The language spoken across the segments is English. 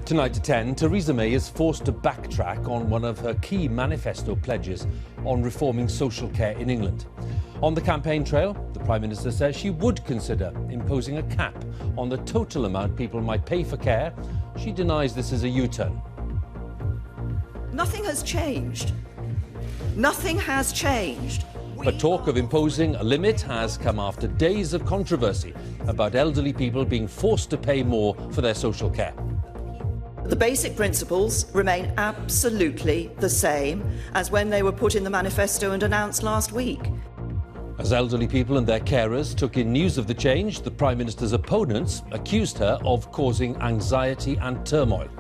Tonight at 10, Theresa May is forced to backtrack on one of her key manifesto pledges on reforming social care in England. On the campaign trail, the Prime Minister says she would consider imposing a cap on the total amount people might pay for care. She denies this is a U-turn. Nothing has changed. Nothing has changed. But talk of imposing a limit has come after days of controversy about elderly people being forced to pay more for their social care. The basic principles remain absolutely the same as when they were put in the manifesto and announced last week. As elderly people and their carers took in news of the change, the Prime Minister's opponents accused her of causing anxiety and turmoil.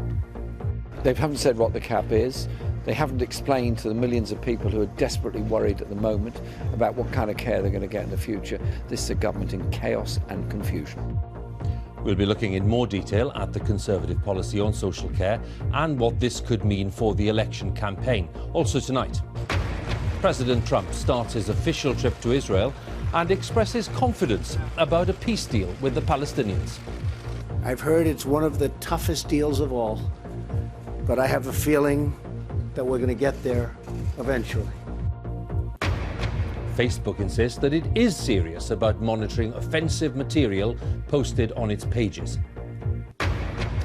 They haven't said what the cap is. They haven't explained to the millions of people who are desperately worried at the moment about what kind of care they're going to get in the future. This is a government in chaos and confusion. We'll be looking in more detail at the Conservative policy on social care and what this could mean for the election campaign. Also tonight, President Trump starts his official trip to Israel and expresses confidence about a peace deal with the Palestinians. I've heard it's one of the toughest deals of all, but I have a feeling that we're going to get there eventually. Facebook insists that it is serious about monitoring offensive material posted on its pages.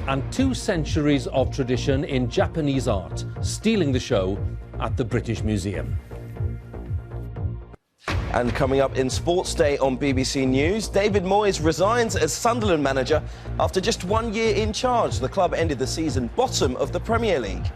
And 2 centuries of tradition in Japanese art stealing the show at the British Museum. And coming up in Sports Day on BBC News, David Moyes resigns as Sunderland manager after just 1 year in charge. The club ended the season bottom of the Premier League.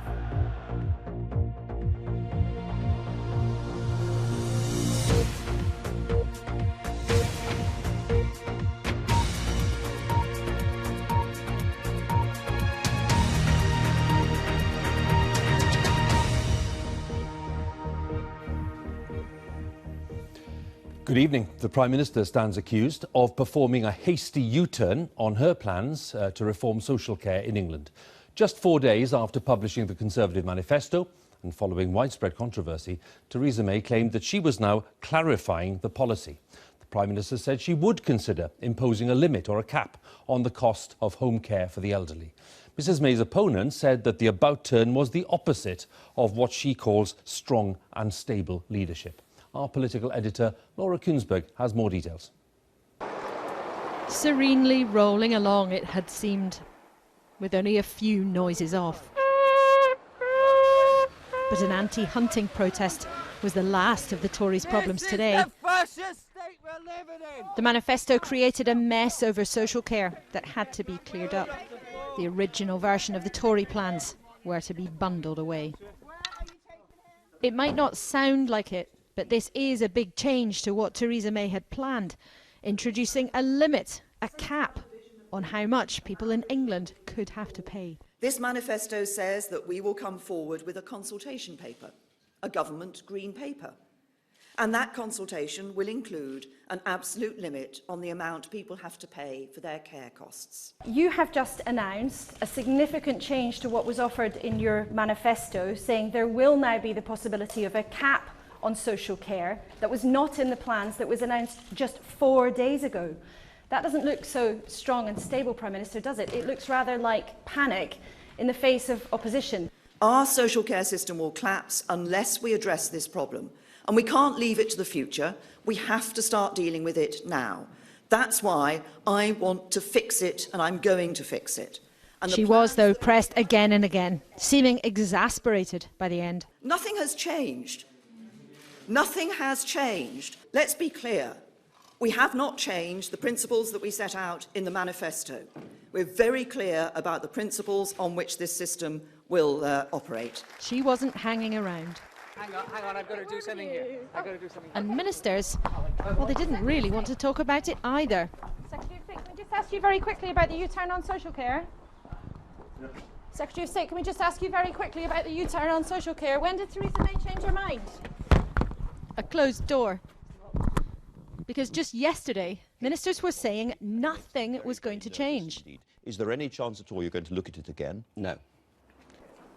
Good evening. The Prime Minister stands accused of performing a hasty U-turn on her plans to reform social care in England. Just 4 days after publishing the Conservative manifesto and following widespread controversy, Theresa May claimed that she was now clarifying the policy. The Prime Minister said she would consider imposing a limit or a cap on the cost of home care for the elderly. Mrs May's opponent said that the about-turn was the opposite of what she calls strong and stable leadership. Our political editor, Laura Kunsberg, has more details. Serenely rolling along, it had seemed, with only a few noises off. But an anti-hunting protest was the last of the Tories' problems today. The fascist state we're living in. The manifesto created a mess over social care that had to be cleared up. The original version of the Tory plans were to be bundled away. It might not sound like it, but this is a big change to what Theresa May had planned, introducing a limit, a cap, on how much people in England could have to pay. This manifesto says that we will come forward with a consultation paper, a government green paper. And that consultation will include an absolute limit on the amount people have to pay for their care costs. You have just announced a significant change to what was offered in your manifesto, saying there will now be the possibility of a cap on social care that was not in the plans that was announced just 4 days ago. That doesn't look so strong and stable, Prime Minister, does it? It looks rather like panic in the face of opposition. Our social care system will collapse unless we address this problem. And we can't leave it to the future. We have to start dealing with it now. That's why I want to fix it, and I'm going to fix it. And she was, though, pressed again and again, seeming exasperated by the end. Nothing has changed. Nothing has changed. Let's be clear. We have not changed the principles that we set out in the manifesto. We're very clear about the principles on which this system will operate. She wasn't hanging around. Hang on, I've got to do something here. I've got to do something. And ministers, well, they didn't really want to talk about it either. Secretary of State, can we just ask you very quickly about the U-turn on social care? Secretary of State, can we just ask you very quickly about the U-turn on social care? When did Theresa May change her mind? A closed door. Because just yesterday, ministers were saying nothing was going to change. Is there any chance at all you're going to look at it again? No.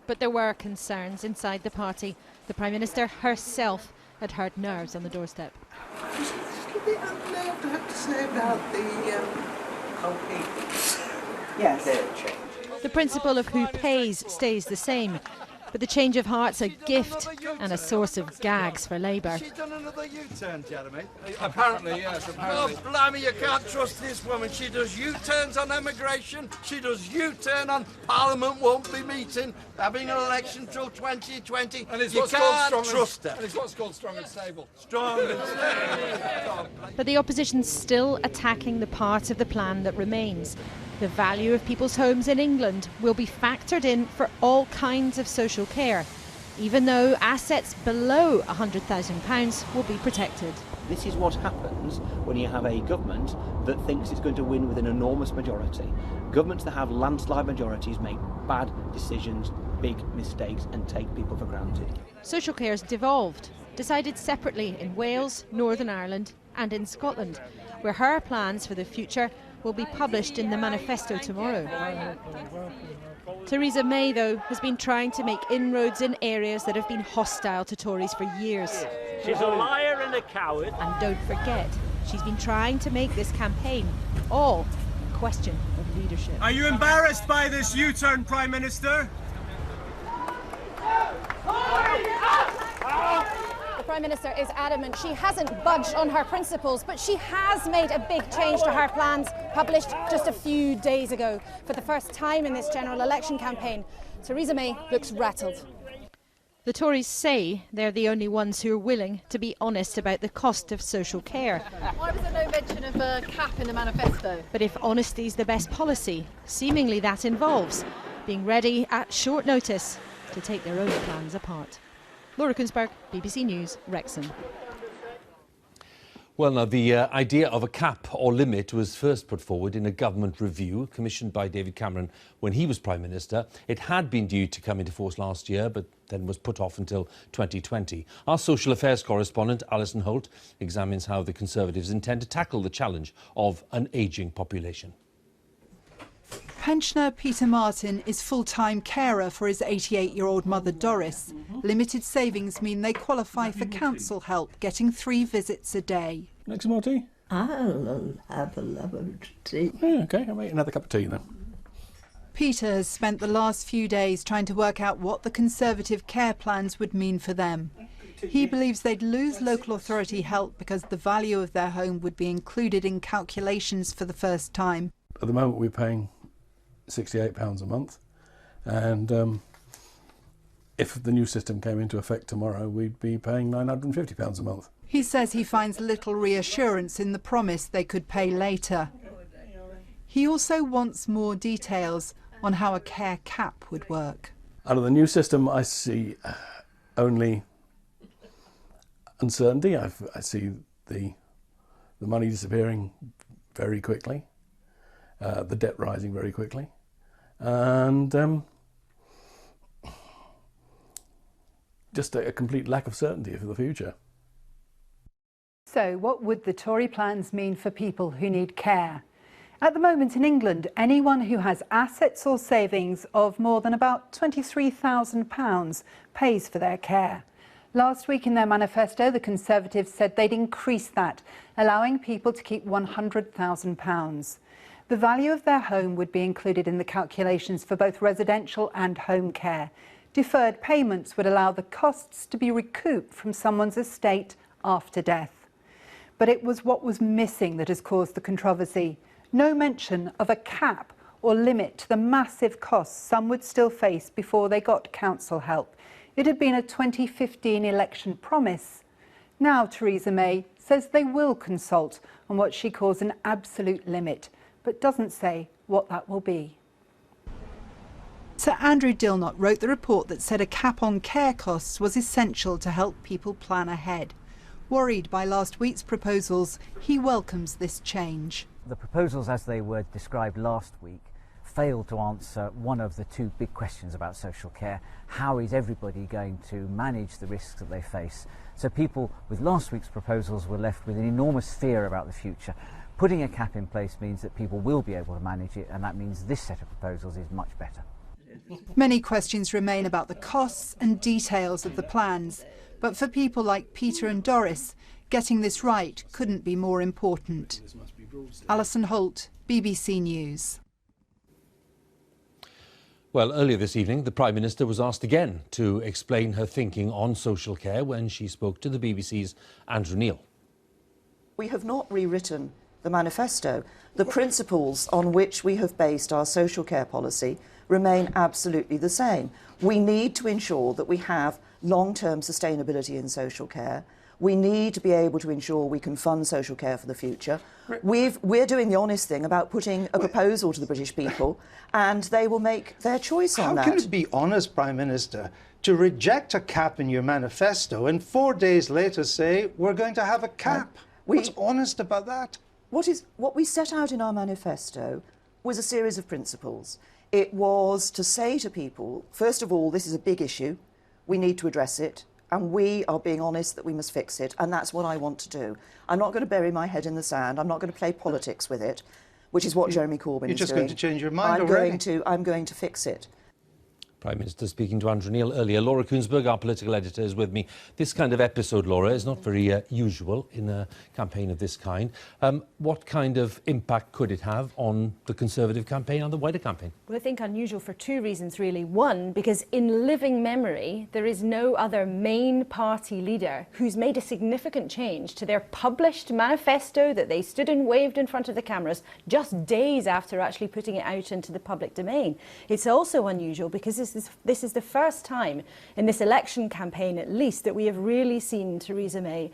But there were concerns inside the party. The Prime Minister herself had heard nerves on the doorstep. Just a bit unnerved, I have to say, about the whole people. Yes. Their change. The principle of who pays stays the same, but the change of heart's a gift and a source of gags for Labour. She's done another U-turn, Jeremy. Apparently, yes, apparently. Oh, blimey, you can't trust this woman. She does U-turns on immigration. She does U-turn on Parliament won't be meeting, having an election till 2020. And it's you what's called can't strong trust her. And it's what's called strong and stable. Strong and stable. But the opposition's still attacking the part of the plan that remains. The value of people's homes in England will be factored in for all kinds of social care, even though assets below £100,000 will be protected. This is what happens when you have a government that thinks it's going to win with an enormous majority. Governments that have landslide majorities make bad decisions, big mistakes, and take people for granted. Social care's devolved, decided separately in Wales, Northern Ireland and in Scotland, where her plans for the future will be published in the manifesto tomorrow. Theresa May, though, has been trying to make inroads in areas that have been hostile to Tories for years. She's a liar and a coward. And don't forget, she's been trying to make this campaign all a question of leadership. Are you embarrassed by this U-turn, Prime Minister? The Prime Minister is adamant she hasn't budged on her principles, but she has made a big change to her plans, published just a few days ago. For the first time in this general election campaign, Theresa May looks rattled. The Tories say they're the only ones who are willing to be honest about the cost of social care. Why was there no mention of a cap in the manifesto? But if honesty's the best policy, seemingly that involves being ready at short notice to take their own plans apart. Laura Kunzberg, BBC News, Wrexham. Well, now, the idea of a cap or limit was first put forward in a government review commissioned by David Cameron when he was Prime Minister. It had been due to come into force last year, but then was put off until 2020. Our social affairs correspondent, Alison Holt, examines how the Conservatives intend to tackle the challenge of an ageing population. Pensioner Peter Martin is full-time carer for his 88-year-old mother Doris. Limited savings mean they qualify for council help, getting 3 visits a day. Next more tea? I'll have a love of tea. Yeah, OK, I'll make another cup of tea then. Peter has spent the last few days trying to work out what the Conservative care plans would mean for them. He believes they'd lose local authority help because the value of their home would be included in calculations for the first time. At the moment we're paying £68 a month, and if the new system came into effect tomorrow, we'd be paying £950 a month. He says he finds little reassurance in the promise they could pay later. He also wants more details on how a care cap would work. Out of the new system, I see only uncertainty. I see the money disappearing very quickly, the debt rising very quickly, and just a complete lack of certainty for the future. So what would the Tory plans mean for people who need care? At the moment in England, anyone who has assets or savings of more than about £23,000 pays for their care. Last week in their manifesto, the Conservatives said they'd increase that, allowing people to keep £100,000. The value of their home would be included in the calculations for both residential and home care. Deferred payments would allow the costs to be recouped from someone's estate after death. But it was what was missing that has caused the controversy. No mention of a cap or limit to the massive costs some would still face before they got council help. It had been a 2015 election promise. Now Theresa May says they will consult on what she calls an absolute limit, but doesn't say what that will be. Sir Andrew Dilnot wrote the report that said a cap on care costs was essential to help people plan ahead. Worried by last week's proposals, he welcomes this change. The proposals as they were described last week failed to answer one of the 2 big questions about social care. How is everybody going to manage the risks that they face? So people with last week's proposals were left with an enormous fear about the future. Putting a cap in place means that people will be able to manage it, and that means this set of proposals is much better. Many questions remain about the costs and details of the plans, but for people like Peter and Doris, getting this right couldn't be more important. Alison Holt, BBC News. Well, earlier this evening, the Prime Minister was asked again to explain her thinking on social care when she spoke to the BBC's Andrew Neil. We have not rewritten the manifesto. The principles on which we have based our social care policy remain absolutely the same. We need to ensure that we have long-term sustainability in social care. We need to be able to ensure we can fund social care for the future. We're doing the honest thing about putting a proposal to the British people, and they will make their choice on that. How can it be honest, Prime Minister, to reject a cap in your manifesto and 4 days later say we're going to have a cap? What's honest about that? What we set out in our manifesto was a series of principles. It was to say to people, first of all, this is a big issue, we need to address it, and we are being honest that we must fix it, and that's what I want to do. I'm not going to bury my head in the sand, I'm not going to play politics with it, which is what Jeremy Corbyn is doing. You're just going to change your mind already. I'm going to fix it. Prime Minister speaking to Andrew Neil earlier. Laura Kuenssberg, our political editor, is with me. This kind of episode, Laura, is not very usual in a campaign of this kind. What kind of impact could it have on the Conservative campaign and the wider campaign? Well, I think unusual for two reasons, really. One, because in living memory, there is no other main party leader who's made a significant change to their published manifesto that they stood and waved in front of the cameras just days after actually putting it out into the public domain. It's also unusual because this is the first time in this election campaign, at least, that we have really seen Theresa May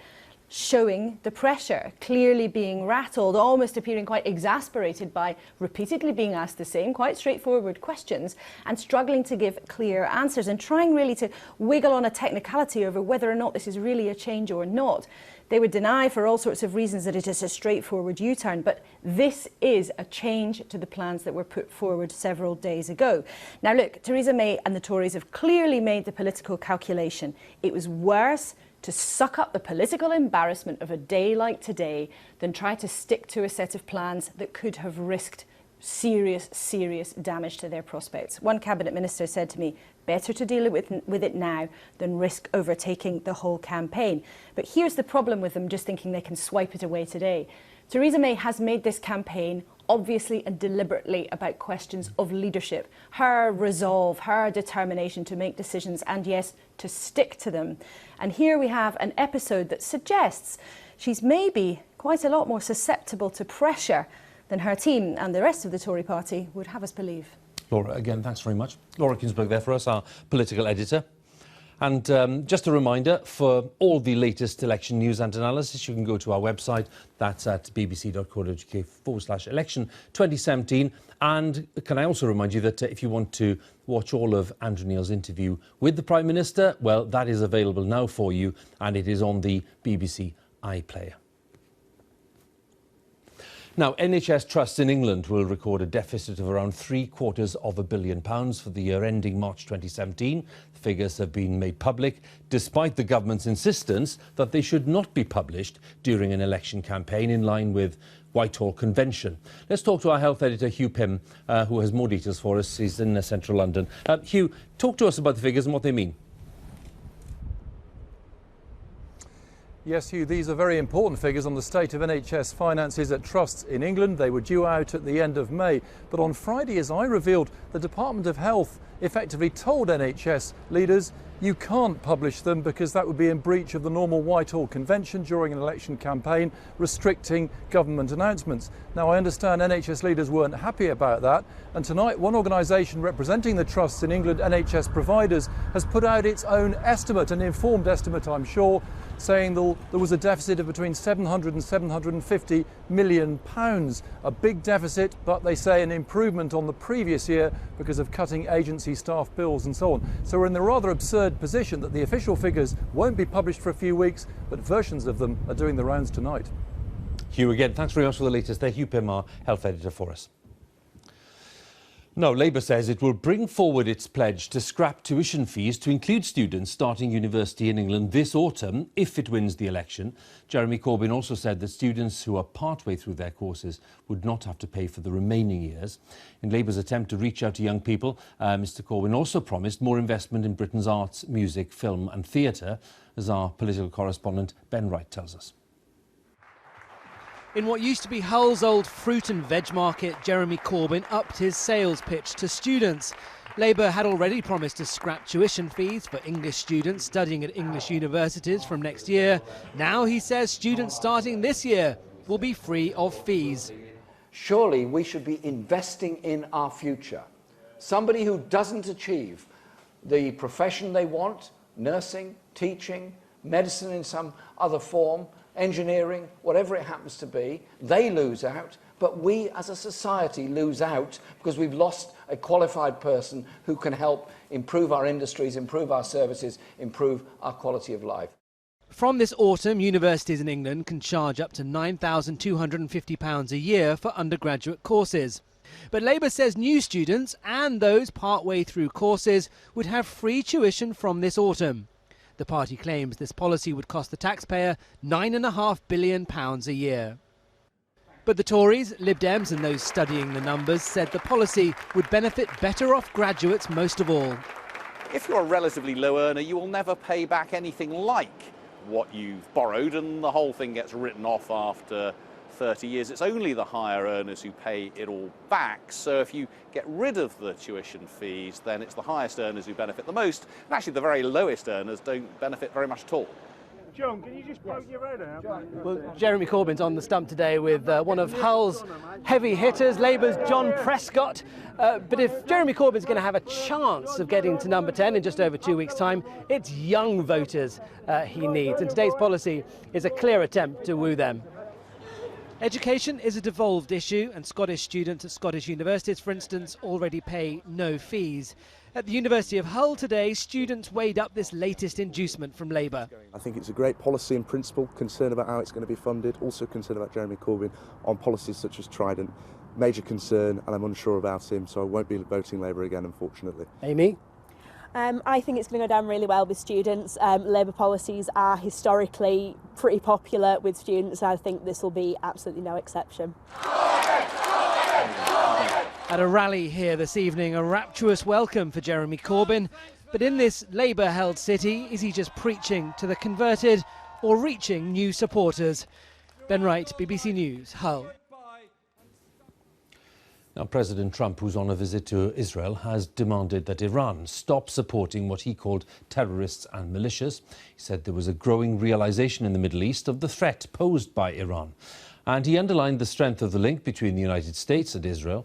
showing the pressure, clearly being rattled, almost appearing quite exasperated by repeatedly being asked the same quite straightforward questions and struggling to give clear answers and trying really to wiggle on a technicality over whether or not this is really a change or not. They would deny for all sorts of reasons that it is a straightforward U-turn, but this is a change to the plans that were put forward several days ago. Now look, Theresa May and the Tories have clearly made the political calculation. It was worse to suck up the political embarrassment of a day like today than try to stick to a set of plans that could have risked serious damage to their prospects. One cabinet minister said to me, better to deal with it now than risk overtaking the whole campaign. But here's the problem with them just thinking they can swipe it away today. Theresa May has made this campaign obviously and deliberately about questions of leadership, her resolve, her determination to make decisions and, yes, to stick to them. And here we have an episode that suggests she's maybe quite a lot more susceptible to pressure than her team and the rest of the Tory party would have us believe. Laura, again, thanks very much. Laura Kuenssberg there for us, our political editor. And just a reminder, for all the latest election news and analysis, you can go to our website. That's at bbc.co.uk/election 2017. And can I also remind you that if you want to watch all of Andrew Neil's interview with the Prime Minister, well, that is available now for you, and it is on the BBC iPlayer. Now, NHS trusts in England will record a deficit of around £750 million for the year ending March 2017. The figures have been made public, despite the government's insistence that they should not be published during an election campaign in line with Whitehall Convention. Let's talk to our health editor, Hugh Pym, who has more details for us. He's in central London. Hugh, talk to us about the figures and what they mean. Yes, Hugh, these are very important figures on the state of NHS finances at trusts in England. They were due out at the end of May. But on Friday, as I revealed, the Department of Health effectively told NHS leaders, you can't publish them because that would be in breach of the normal Whitehall Convention during an election campaign, restricting government announcements. Now, I understand NHS leaders weren't happy about that, and tonight one organisation representing the trusts in England, NHS providers, has put out its own estimate, an informed estimate, I'm sure, saying there was a deficit of between £700 and £750 million. A big deficit, but they say an improvement on the previous year because of cutting agency staff bills and so on. So we're in the rather absurd position that the official figures won't be published for a few weeks, but versions of them are doing the rounds tonight. Hugh, again, thanks very much for the latest there. Hugh Pym, our health editor, for us. Now, Labour says it will bring forward its pledge to scrap tuition fees to include students starting university in England this autumn if it wins the election. Jeremy Corbyn also said that students who are partway through their courses would not have to pay for the remaining years. In Labour's attempt to reach out to young people, Mr Corbyn also promised more investment in Britain's arts, music, film and theatre, as our political correspondent Ben Wright tells us. In what used to be Hull's old fruit and veg market, Jeremy Corbyn upped his sales pitch to students. Labour had already promised to scrap tuition fees for English students studying at English universities from next year. Now he says students starting this year will be free of fees. Surely we should be investing in our future. Somebody who doesn't achieve the profession they want, nursing, teaching, medicine in some other form, engineering, whatever it happens to be, they lose out, but we as a society lose out because we've lost a qualified person who can help improve our industries, improve our services, improve our quality of life. From this autumn, universities in England can charge up to £9,250 a year for undergraduate courses. But Labour says new students and those partway through courses would have free tuition from this autumn. The party claims this policy would cost the taxpayer £9.5 billion a year. But the Tories, Lib Dems and those studying the numbers said the policy would benefit better off graduates most of all. If you're a relatively low earner, you will never pay back anything like what you've borrowed, and the whole thing gets written off after 30 years. It's only the higher earners who pay it all back. So if you get rid of the tuition fees, then it's the highest earners who benefit the most. And actually the very lowest earners don't benefit very much at all. John, can you just poke your radar out? Well, Jeremy Corbyn's on the stump today with one of Hull's heavy hitters, Labour's John Prescott. But if Jeremy Corbyn's going to have a chance of getting to number 10 in just over 2 weeks' time, it's young voters he needs. And today's policy is a clear attempt to woo them. Education is a devolved issue, and Scottish students at Scottish universities, for instance, already pay no fees. At the University of Hull today, students weighed up this latest inducement from Labour. I think it's a great policy in principle, concerned about how it's going to be funded, also concerned about Jeremy Corbyn on policies such as Trident. Major concern, and I'm unsure about him, so I won't be voting Labour again, unfortunately. Amy? I think it's going to go down really well with students. Labour policies are historically pretty popular with students, and I think this will be absolutely no exception. At a rally here this evening, a rapturous welcome for Jeremy Corbyn. But in this Labour-held city, is he just preaching to the converted or reaching new supporters? Ben Wright, BBC News, Hull. Now, President Trump, who's on a visit to Israel, has demanded that Iran stop supporting what he called terrorists and militias. He said there was a growing realization in the Middle East of the threat posed by Iran. And he underlined the strength of the link between the United States and Israel,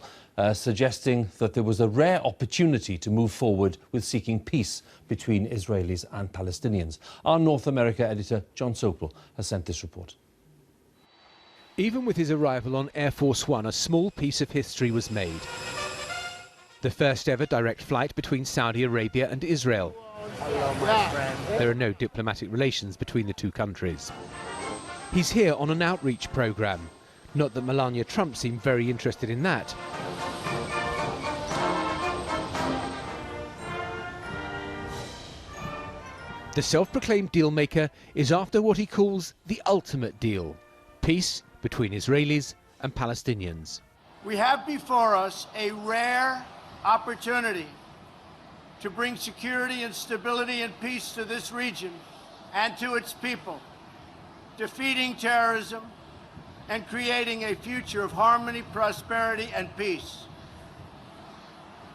suggesting that there was a rare opportunity to move forward with seeking peace between Israelis and Palestinians. Our North America editor, John Sopel, has sent this report. Even with his arrival on Air Force One, a small piece of history was made. The first ever direct flight between Saudi Arabia and Israel. Hello, my friend. There are no diplomatic relations between the two countries. He's here on an outreach programme. Not that Melania Trump seemed very interested in that. The self-proclaimed deal-maker is after what he calls the ultimate deal: peace between Israelis and Palestinians. We have before us a rare opportunity to bring security and stability and peace to this region and to its people, defeating terrorism and creating a future of harmony, prosperity, and peace.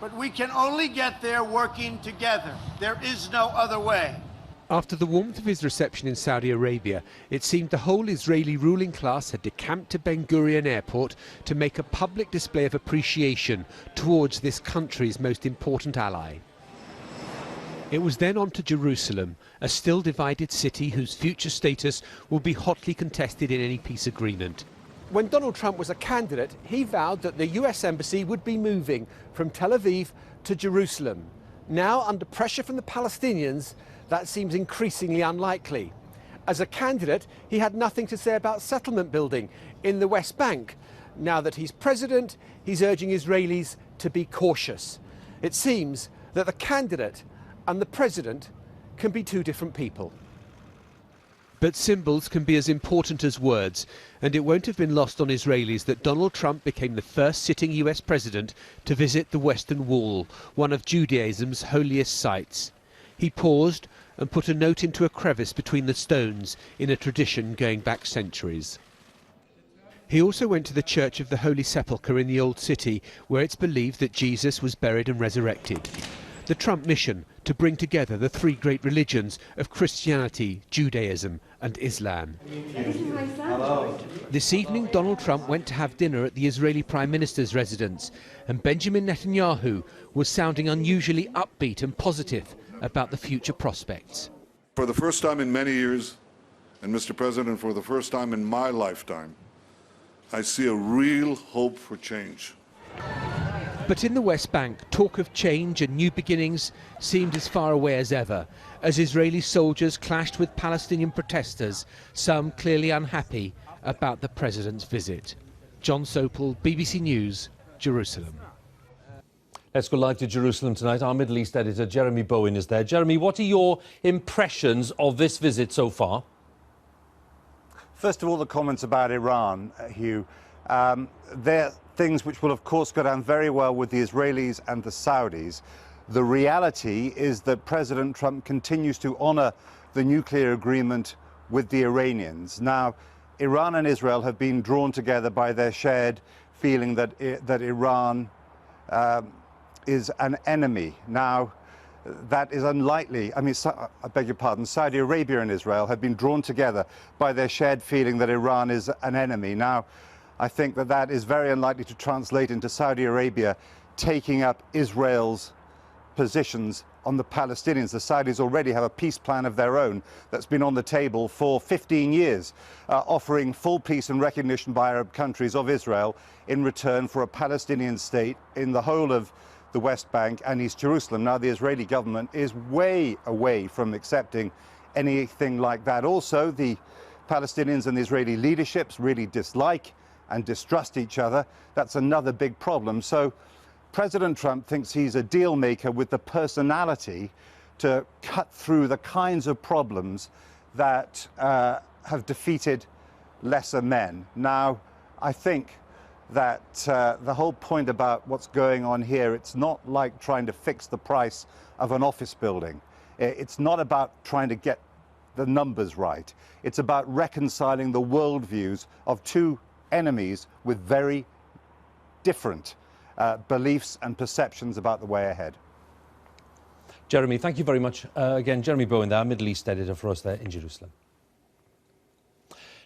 But we can only get there working together. There is no other way. After the warmth of his reception in Saudi Arabia, it seemed the whole Israeli ruling class had decamped to Ben Gurion Airport to make a public display of appreciation towards this country's most important ally. It was then on to Jerusalem, a still divided city whose future status will be hotly contested in any peace agreement. When Donald Trump was a candidate, he vowed that the US embassy would be moving from Tel Aviv to Jerusalem. Now, under pressure from the Palestinians, that seems increasingly unlikely. As a candidate, he had nothing to say about settlement building in the West Bank. Now that he's president, he's urging Israelis to be cautious. It seems that the candidate and the president can be two different people. But symbols can be as important as words, and it won't have been lost on Israelis that Donald Trump became the first sitting US president to visit the Western Wall, one of Judaism's holiest sites. He paused and put a note into a crevice between the stones in a tradition going back centuries. He also went to the Church of the Holy Sepulchre in the Old City, where it's believed that Jesus was buried and resurrected. The Trump mission to bring together the three great religions of Christianity, Judaism and Islam. This evening, Donald Trump went to have dinner at the Israeli Prime Minister's residence, and Benjamin Netanyahu was sounding unusually upbeat and positive about the future prospects. For the first time in many years, and Mr. President, for the first time in my lifetime, I see a real hope for change. But in the West Bank, talk of change and new beginnings seemed as far away as ever, as Israeli soldiers clashed with Palestinian protesters, some clearly unhappy about the president's visit. John Sopel, BBC News, Jerusalem. Let's go live to Jerusalem tonight. Our Middle East editor, Jeremy Bowen, is there. Jeremy, what are your impressions of this visit so far? First of all, the comments about Iran, Hugh. They're things which will, of course, go down very well with the Israelis and the Saudis. The reality is that President Trump continues to honour the nuclear agreement with the Iranians. Now, Iran and Israel have been drawn together by their shared feeling that Iran is an enemy. Now, that is unlikely. I mean, I beg your pardon, Saudi Arabia and Israel have been drawn together by their shared feeling that Iran is an enemy. Now, I think that that is very unlikely to translate into Saudi Arabia taking up Israel's positions on the Palestinians. The Saudis already have a peace plan of their own that's been on the table for 15 years, offering full peace and recognition by Arab countries of Israel in return for a Palestinian state in the whole of the West Bank and East Jerusalem. Now, the Israeli government is way away from accepting anything like that. Also, the Palestinians and the Israeli leaderships really dislike and distrust each other. That's another big problem. So President Trump thinks he's a deal maker with the personality to cut through the kinds of problems that have defeated lesser men. Now, I think that the whole point about what's going on here, it's not like trying to fix the price of an office building. It's not about trying to get the numbers right. It's about reconciling the worldviews of two enemies with very different beliefs and perceptions about the way ahead. Jeremy, thank you very much. Again, Jeremy Bowen there, Middle East editor for us there in Jerusalem.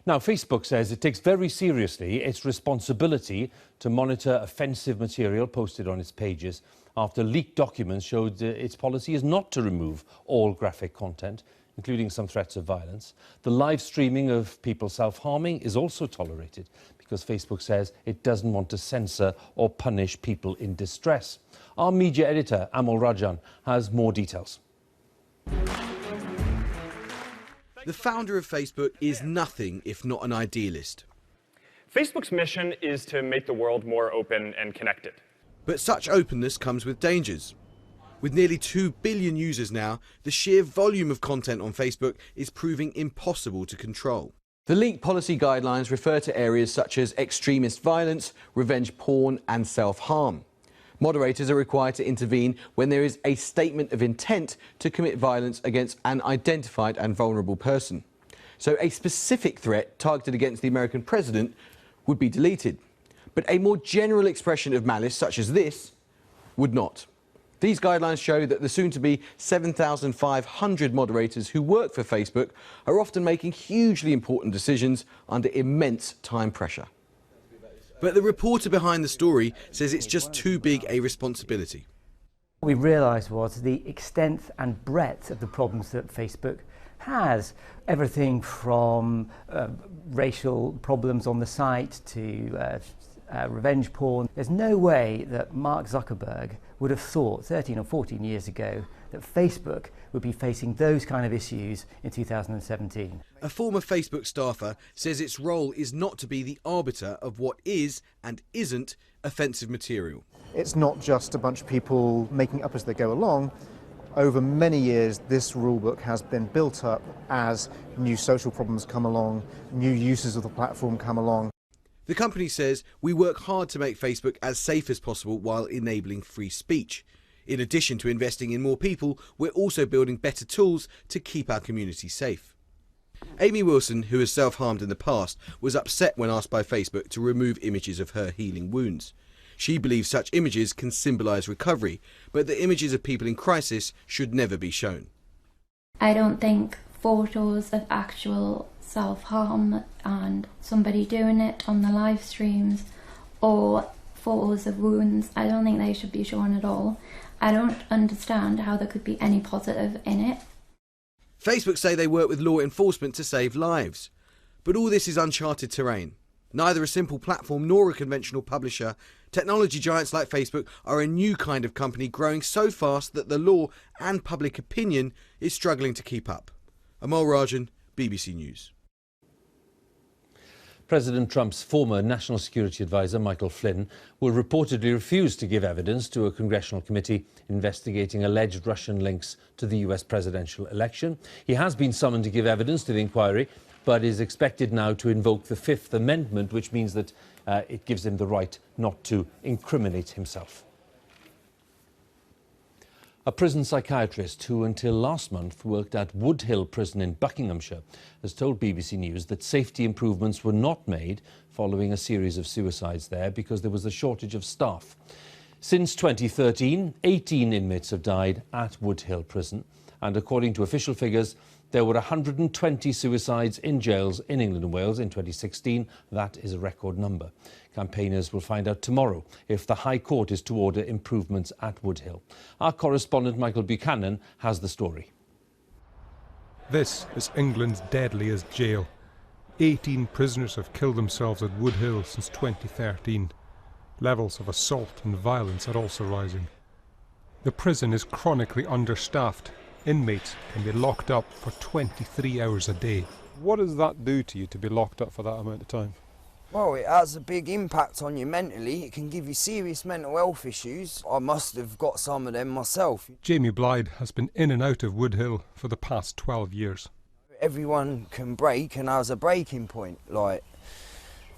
Now, Facebook says it takes very seriously its responsibility to monitor offensive material posted on its pages after leaked documents showed its policy is not to remove all graphic content, including some threats of violence. The live streaming of people self-harming is also tolerated because Facebook says it doesn't want to censor or punish people in distress. Our media editor, Amal Rajan, has more details. The founder of Facebook is nothing if not an idealist. Facebook's mission is to make the world more open and connected. But such openness comes with dangers. With nearly 2 billion users now, the sheer volume of content on Facebook is proving impossible to control. The leaked policy guidelines refer to areas such as extremist violence, revenge porn and self-harm. Moderators are required to intervene when there is a statement of intent to commit violence against an identified and vulnerable person. So a specific threat targeted against the American president would be deleted. But a more general expression of malice, such as this, would not. These guidelines show that the soon-to-be 7,500 moderators who work for Facebook are often making hugely important decisions under immense time pressure. But the reporter behind the story says it's just too big a responsibility. What we realised was the extent and breadth of the problems that Facebook has. Everything from racial problems on the site to revenge porn. There's no way that Mark Zuckerberg would have thought 13 or 14 years ago that Facebook would be facing those kind of issues in 2017. A former Facebook staffer says its role is not to be the arbiter of what is and isn't offensive material. It's not just a bunch of people making it up as they go along. Over many years, this rulebook has been built up as new social problems come along, new uses of the platform come along. The company says we work hard to make Facebook as safe as possible while enabling free speech. In addition to investing in more people, we're also building better tools to keep our community safe. Amy Wilson, who has self-harmed in the past, was upset when asked by Facebook to remove images of her healing wounds. She believes such images can symbolise recovery, but the images of people in crisis should never be shown. I don't think photos of actual self-harm and somebody doing it on the live streams or photos of wounds, I don't think they should be shown at all. I don't understand how there could be any positive in it. Facebook say they work with law enforcement to save lives. But all this is uncharted terrain. Neither a simple platform nor a conventional publisher. Technology giants like Facebook are a new kind of company growing so fast that the law and public opinion is struggling to keep up. Amal Rajan, BBC News. President Trump's former National Security Advisor, Michael Flynn, will reportedly refuse to give evidence to a congressional committee investigating alleged Russian links to the US presidential election. He has been summoned to give evidence to the inquiry, but is expected now to invoke the Fifth Amendment, which means that it gives him the right not to incriminate himself. A prison psychiatrist who until last month worked at Woodhill Prison in Buckinghamshire has told BBC News that safety improvements were not made following a series of suicides there because there was a shortage of staff. Since 2013, 18 inmates have died at Woodhill Prison, and according to official figures, there were 120 suicides in jails in England and Wales in 2016. That is a record number. Campaigners will find out tomorrow if the High Court is to order improvements at Woodhill. Our correspondent Michael Buchanan has the story. This is England's deadliest jail. 18 prisoners have killed themselves at Woodhill since 2013. Levels of assault and violence are also rising. The prison is chronically understaffed. Inmates can be locked up for 23 hours a day. What does that do to you to be locked up for that amount of time? Well, it has a big impact on you mentally. It can give you serious mental health issues. I must have got some of them myself. Jamie Blyde has been in and out of Woodhill for the past 12 years. Everyone can break, and there's a breaking point,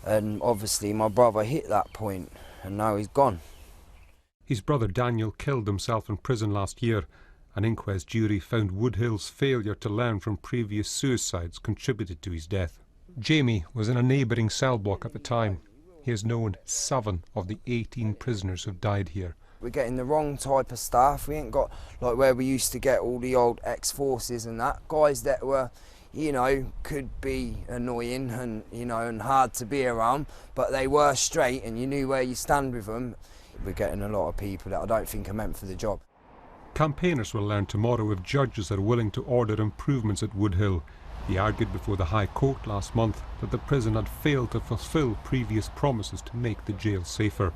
and obviously my brother hit that point, and now he's gone. His brother Daniel killed himself in prison last year. An inquest jury found Woodhill's failure to learn from previous suicides contributed to his death. Jamie was in a neighbouring cell block at the time. He has known 7 of the 18 prisoners who've died here. We're getting the wrong type of staff. We ain't got like where we used to get all the old ex-forces and that. Guys that were, could be annoying and, and hard to be around, but they were straight and you knew where you stand with them. We're getting a lot of people that I don't think are meant for the job. Campaigners will learn tomorrow if judges are willing to order improvements at Woodhill. He argued before the High Court last month that the prison had failed to fulfil previous promises to make the jail safer.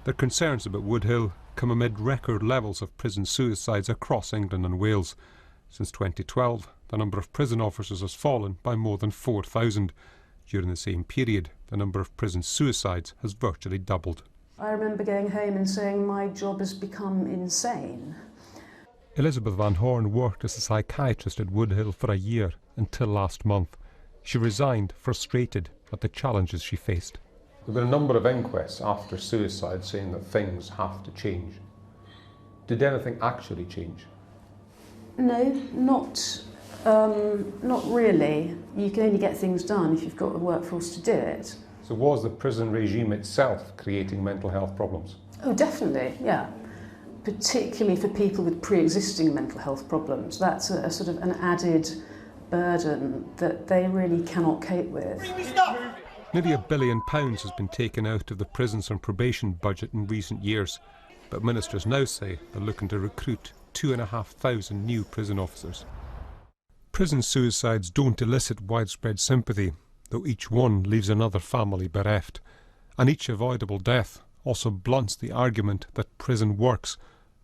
Their concerns about Woodhill come amid record levels of prison suicides across England and Wales. Since 2012, the number of prison officers has fallen by more than 4,000. During the same period, the number of prison suicides has virtually doubled. I remember going home and saying my job has become insane. Elizabeth Van Horn worked as a psychiatrist at Woodhill for a year until last month. She resigned, frustrated at the challenges she faced. There have been a number of inquests after suicide saying that things have to change. Did anything actually change? No, not really. You can only get things done if you've got the workforce to do it. So was the prison regime itself creating mental health problems? Oh, definitely, yeah. Particularly for people with pre-existing mental health problems. That's a sort of an added burden that they really cannot cope with. Nearly £1 billion has been taken out of the prisons and probation budget in recent years, but ministers now say they're looking to recruit 2,500 new prison officers. Prison suicides don't elicit widespread sympathy, though each one leaves another family bereft, and each avoidable death also blunts the argument that prison works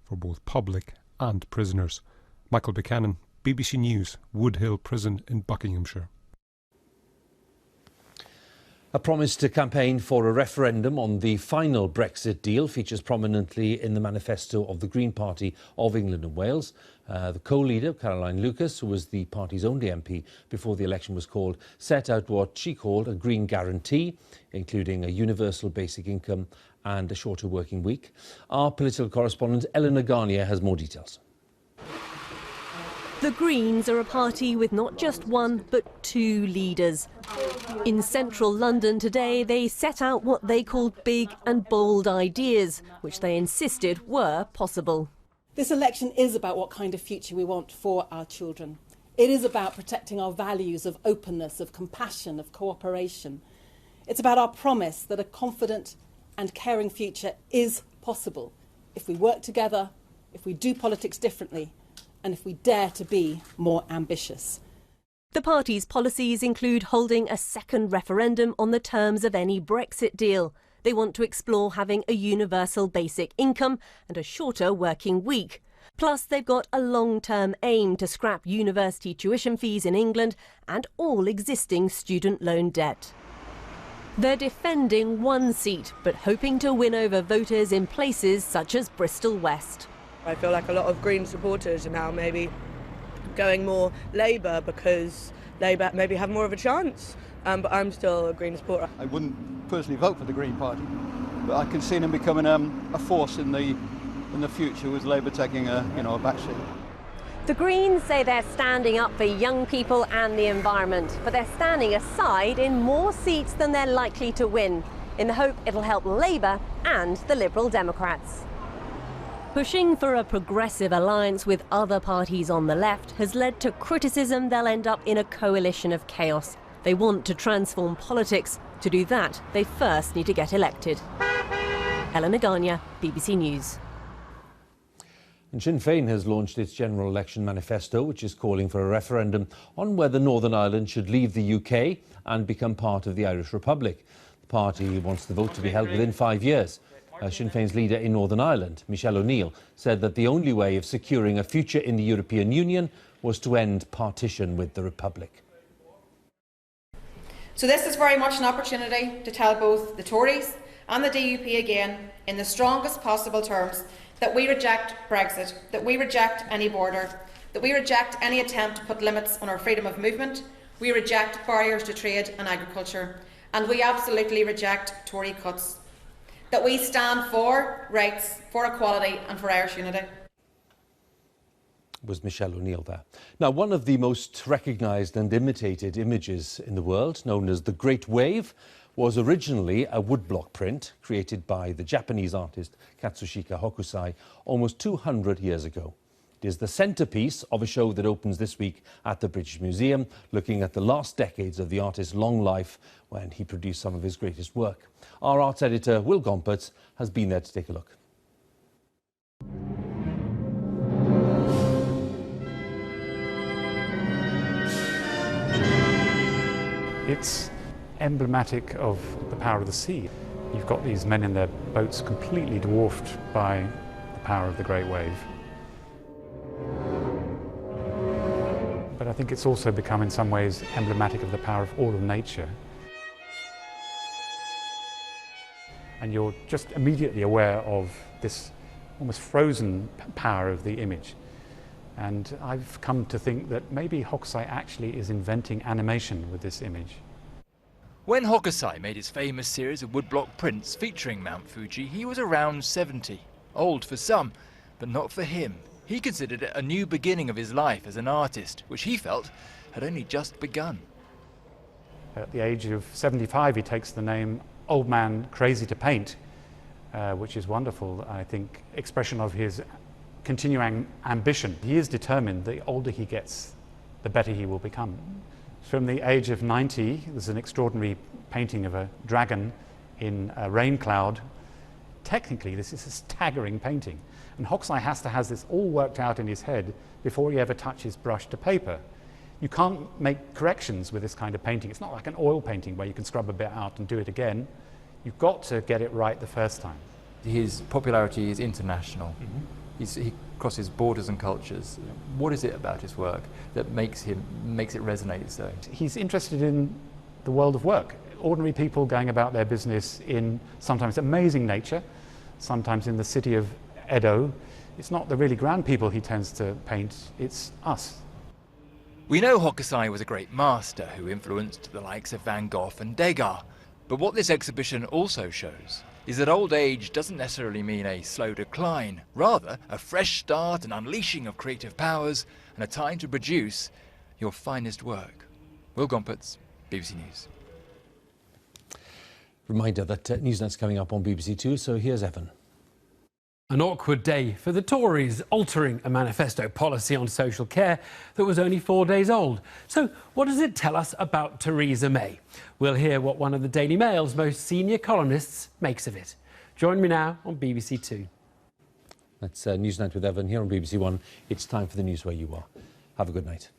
for both public and prisoners. Michael Buchanan, BBC News, Woodhill Prison in Buckinghamshire. A promise to campaign for a referendum on the final Brexit deal features prominently in the manifesto of the Green Party of England and Wales. The co-leader, Caroline Lucas, who was the party's only MP before the election was called, set out what she called a green guarantee, including a universal basic income and a shorter working week. Our political correspondent Eleanor Garnier has more details. The Greens are a party with not just one, but two leaders. In central London today, they set out what they called big and bold ideas, which they insisted were possible. This election is about what kind of future we want for our children. It is about protecting our values of openness, of compassion, of cooperation. It's about our promise that a confident and caring future is possible if we work together, if we do politics differently, and if we dare to be more ambitious. The party's policies include holding a second referendum on the terms of any Brexit deal. They want to explore having a universal basic income and a shorter working week. Plus, they've got a long-term aim to scrap university tuition fees in England and all existing student loan debt. They're defending one seat, but hoping to win over voters in places such as Bristol West. I feel like a lot of Green supporters are now maybe going more Labour because Labour maybe have more of a chance, but I'm still a Green supporter. I wouldn't personally vote for the Green Party, but I can see them becoming a force in the future, with Labour taking a backseat. The Greens say they're standing up for young people and the environment, but they're standing aside in more seats than they're likely to win, in the hope it'll help Labour and the Liberal Democrats. Pushing for a progressive alliance with other parties on the left has led to criticism they'll end up in a coalition of chaos. They want to transform politics. To do that, they first need to get elected. Ellen Agania, BBC News. And Sinn Féin has launched its general election manifesto, which is calling for a referendum on whether Northern Ireland should leave the UK and become part of the Irish Republic. The party wants the vote to be held within 5 years. Sinn Féin's leader in Northern Ireland, Michelle O'Neill, said that the only way of securing a future in the European Union was to end partition with the Republic. So this is very much an opportunity to tell both the Tories and the DUP again, in the strongest possible terms, that we reject Brexit, that we reject any border, that we reject any attempt to put limits on our freedom of movement, we reject barriers to trade and agriculture, and we absolutely reject Tory cuts. That we stand for rights, for equality and for Irish unity. Was Michelle O'Neill there. Now, one of the most recognised and imitated images in the world, known as the Great Wave, was originally a woodblock print created by the Japanese artist Katsushika Hokusai almost 200 years ago. It is the centrepiece of a show that opens this week at the British Museum, looking at the last decades of the artist's long life when he produced some of his greatest work. Our arts editor, Will Gompertz, has been there to take a look. It's emblematic of the power of the sea. You've got these men in their boats completely dwarfed by the power of the great wave. But I think it's also become in some ways emblematic of the power of all of nature. And you're just immediately aware of this almost frozen power of the image. And I've come to think that maybe Hokusai actually is inventing animation with this image. When Hokusai made his famous series of woodblock prints featuring Mount Fuji, he was around 70. Old for some, but not for him. He considered it a new beginning of his life as an artist, which he felt had only just begun. At the age of 75, he takes the name Old Man Crazy to Paint, which is wonderful, I think, expression of his continuing ambition. He is determined the older he gets, the better he will become. From the age of 90, there's an extraordinary painting of a dragon in a rain cloud. Technically, this is a staggering painting. And Hokusai has to have this all worked out in his head before he ever touches brush to paper. You can't make corrections with this kind of painting. It's not like an oil painting where you can scrub a bit out and do it again. You've got to get it right the first time. His popularity is international. He crosses borders and cultures. What is it about his work that makes it resonate so? He's interested in the world of work. Ordinary people going about their business in sometimes amazing nature, sometimes in the city of Edo. It's not the really grand people he tends to paint, it's us. We know Hokusai was a great master who influenced the likes of Van Gogh and Degas. But what this exhibition also shows is that old age doesn't necessarily mean a slow decline, rather a fresh start, an unleashing of creative powers, and a time to produce your finest work. Will Gompertz, BBC News. Reminder that Newsnet's coming up on BBC Two, so here's Evan. An awkward day for the Tories, altering a manifesto policy on social care that was only 4 days old. So what does it tell us about Theresa May? We'll hear what one of the Daily Mail's most senior columnists makes of it. Join me now on BBC Two. That's Newsnet with Evan here on BBC One. It's time for the news where you are. Have a good night.